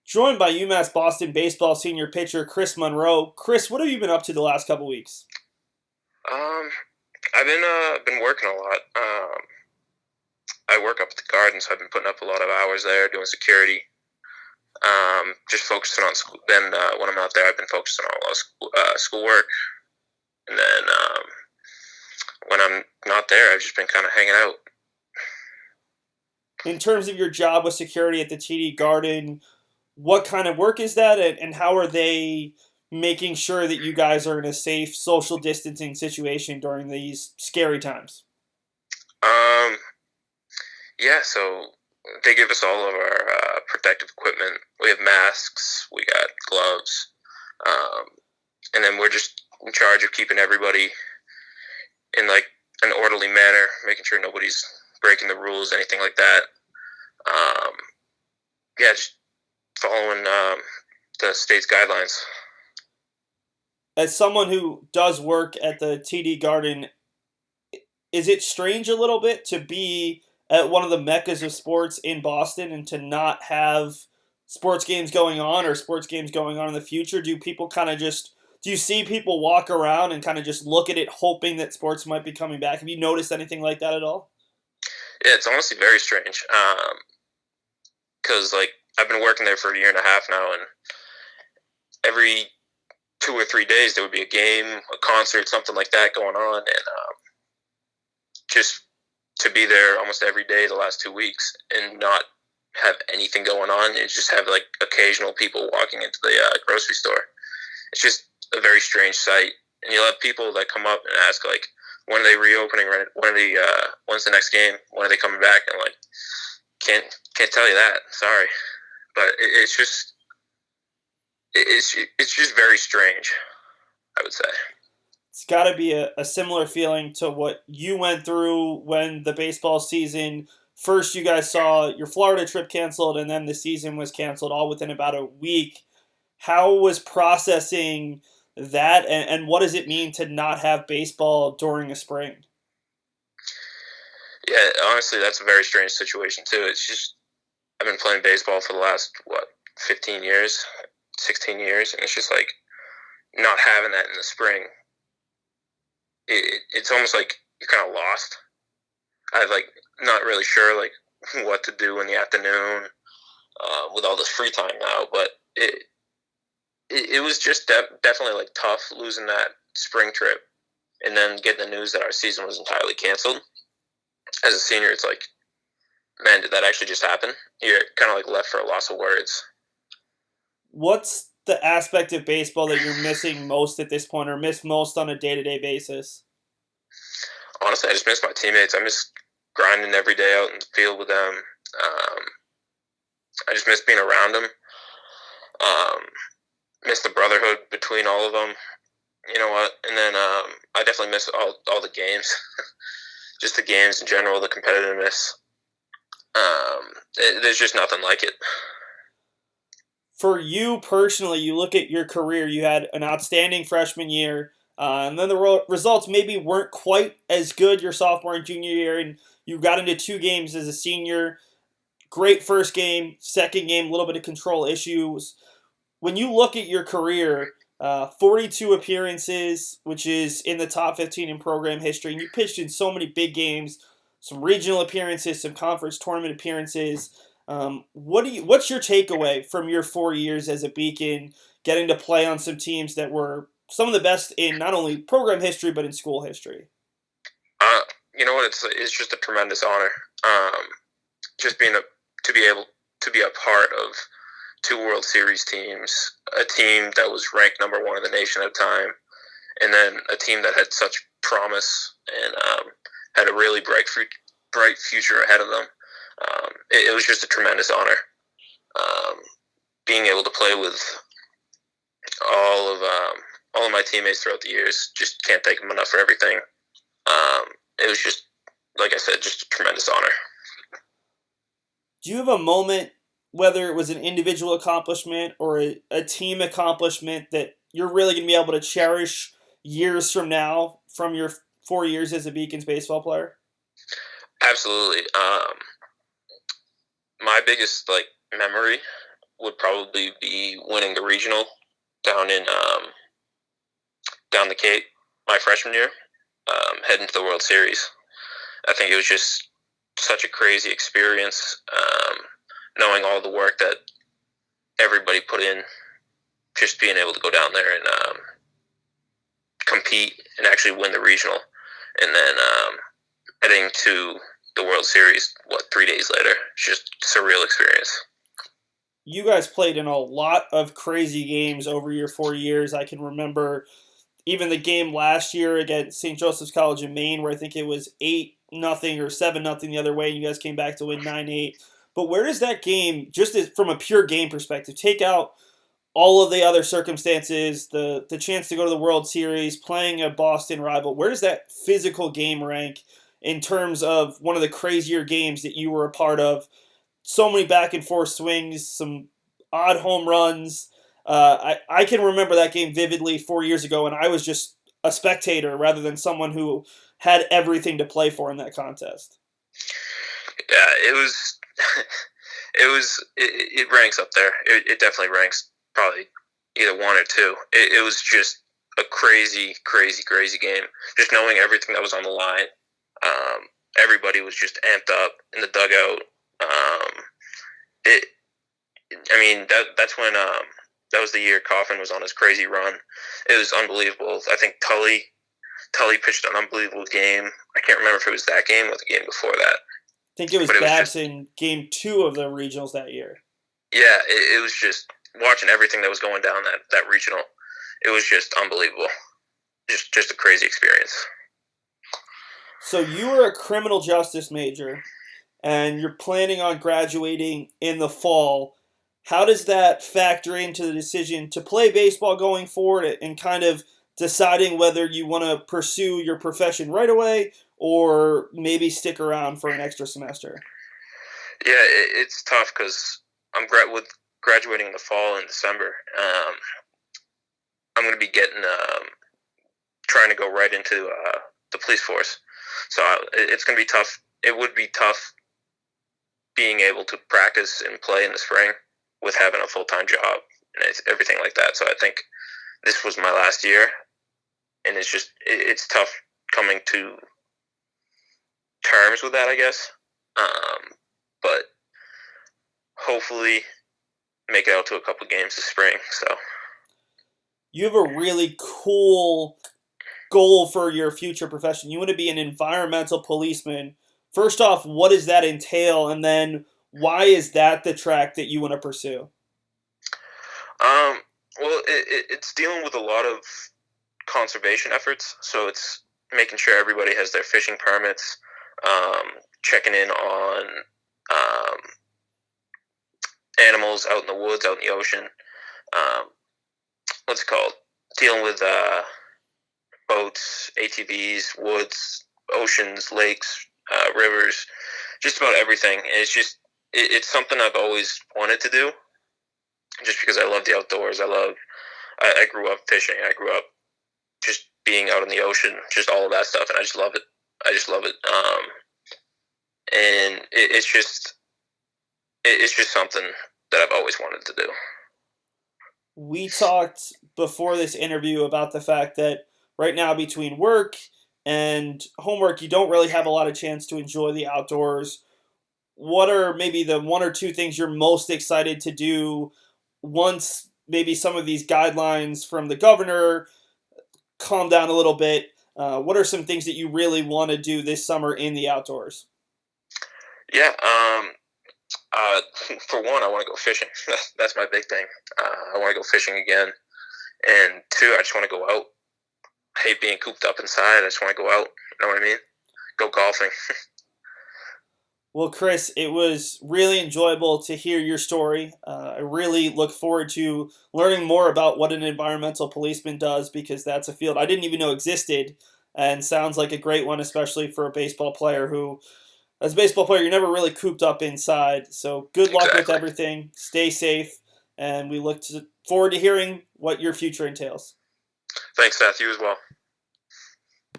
Joined by UMass Boston baseball senior pitcher Chris Munro. Chris, what have you been up to the last couple weeks? Um, I've been working a lot. I work up at the garden, so I've been putting up a lot of hours there doing security. Just focusing on school. Then when I'm out there, I've been focusing on a lot of schoolwork. And then when I'm not there, I've just been kind of hanging out. In terms of your job with security at the TD Garden, what kind of work is that, and how are they making sure that you guys are in a safe social distancing situation during these scary times? Um, yeah, so they give us all of our protective equipment. We have masks, we got gloves, um, and then we're just in charge of keeping everybody in like an orderly manner, making sure nobody's breaking the rules, anything like that. Um, yeah, just following the state's guidelines. As someone who does work at the TD Garden, is it strange a little bit to be at one of the meccas of sports in Boston and to not have sports games going on or sports games going on in the future? Do people kind of just do you see people walk around and kind of just look at it hoping that sports might be coming back? Have you noticed anything like that at all? Yeah, it's honestly very strange. Because like I've been working there for a year and a half now, and every 2 or 3 days there would be a game, a concert, something like that going on, and just to be there almost every day the last 2 weeks and not have anything going on, and just have like occasional people walking into the grocery store. It's just a very strange sight, and you'll have people that come up and ask like, when are they reopening? Right? When's the next game? When are they coming back? And like, can't tell you that. Sorry, but it's just very strange, I would say. It's got to be a similar feeling to what you went through when the baseball season first you guys saw your Florida trip canceled and then the season was canceled all within about a week. How was processing that, and what does it mean to not have baseball during a spring? Yeah, honestly, that's a very strange situation too. It's just I've been playing baseball for the last 15 years, 16 years, and it's just like not having that in the spring. It's almost like you're kind of lost. I'm like not really sure like what to do in the afternoon with all this free time now, but it was just definitely like tough losing that spring trip and then getting the news that our season was entirely canceled. As a senior, it's like, man, did that actually just happen? You're kind of like left for a loss of words. What's the aspect of baseball that you're missing most at this point, or miss most on a day-to-day basis? Honestly, I just miss my teammates. I miss grinding every day out in the field with them. Um, I just miss being around them. Um, miss the brotherhood between all of them. You know what? And then I definitely miss all the games, just the games in general, the competitiveness. There's just nothing like it. For you personally, you look at your career, you had an outstanding freshman year, and then the results maybe weren't quite as good your sophomore and junior year, and you got into two games as a senior. Great first game, second game, a little bit of control issues. When you look at your career, 42 appearances, which is in the top 15 in program history, and you pitched in so many big games, some regional appearances, some conference tournament appearances. What's your takeaway from your 4 years as a Beacon, getting to play on some teams that were some of the best in not only program history but in school history? Uh, you know what? It's just a tremendous honor. Just to be able to be a part of two World Series teams, a team that was ranked number one in the nation at the time, and then a team that had such promise and had a really bright future ahead of them. It was just a tremendous honor. Um, Being able to play with all of all of my teammates throughout the years, just can't thank them enough for everything. It was just, like I said, just a tremendous honor. Do you have a moment, whether it was an individual accomplishment or a team accomplishment, that you're really going to be able to cherish years from now from your 4 years as a Beacons baseball player? Absolutely. My biggest like memory would probably be winning the regional down in down the Cape my freshman year, heading to the World Series. I think it was just such a crazy experience, knowing all the work that everybody put in, just being able to go down there and compete and actually win the regional, and then heading to the World Series, 3 days later. It's just a surreal experience. You guys played in a lot of crazy games over your 4 years. I can remember even the game last year against St. Joseph's College in Maine, where I think it was 8-0 or 7-0 the other way, and you guys came back to win 9-8. But where does that game, from a pure game perspective, take out all of the other circumstances, the chance to go to the World Series, playing a Boston rival, where does that physical game rank in terms of one of the crazier games that you were a part of? So many back and forth swings, some odd home runs. I can remember that game vividly 4 years ago, and I was just a spectator rather than someone who had everything to play for in that contest. Yeah, it was. It ranks up there. It definitely ranks probably either one or two. It was just a crazy, crazy, crazy game. Just knowing everything that was on the line. Everybody was just amped up in the dugout. It. I mean, that's when that was the year Coffin was on his crazy run. It was unbelievable. I think Tully pitched an unbelievable game. I can't remember if it was that game or the game before that. I think it was Babson game 2 of the regionals that year. Yeah, it was just watching everything that was going down that regional. It was just unbelievable. Just a crazy experience. So you were a criminal justice major, and you're planning on graduating in the fall. How does that factor into the decision to play baseball going forward and kind of deciding whether you want to pursue your profession right away or maybe stick around for an extra semester? Yeah, it's tough because I'm graduating in the fall in December. I'm going to be trying to go right into the police force. So it's going to be tough. It would be tough being able to practice and play in the spring with having a full-time job and everything like that. So I think this was my last year, and it's tough coming to terms with that, I guess. But hopefully make it out to a couple games this spring. So you have a really cool goal for your future profession. You want to be an environmental policeman. First off, what does that entail? And then why is that the track that you want to pursue? Well, it's dealing with a lot of conservation efforts. So it's making sure everybody has their fishing permits, checking in on animals out in the woods, out in the ocean. What's it called? Dealing with boats, ATVs, woods, oceans, lakes, rivers, just about everything. And it's something I've always wanted to do, just because I love the outdoors. I grew up fishing. I grew up just being out in the ocean, just all of that stuff, and I just love it. And it's just something that I've always wanted to do. We talked before this interview about the fact that right now between work and homework, you don't really have a lot of chance to enjoy the outdoors. What are maybe the one or two things you're most excited to do once maybe some of these guidelines from the governor calm down a little bit? What are some things that you really want to do this summer in the outdoors? Yeah, for one, I want to go fishing. That's my big thing. I want to go fishing again. And two, I just want to go out. I hate being cooped up inside. I just want to go out. You know what I mean? Go golfing. Well, Chris, it was really enjoyable to hear your story. I really look forward to learning more about what an environmental policeman does, because that's a field I didn't even know existed and sounds like a great one, especially for a baseball player who, as a baseball player, you're never really cooped up inside. So good luck with everything. Stay safe, and we look forward to hearing what your future entails. Thanks, Seth. You as well.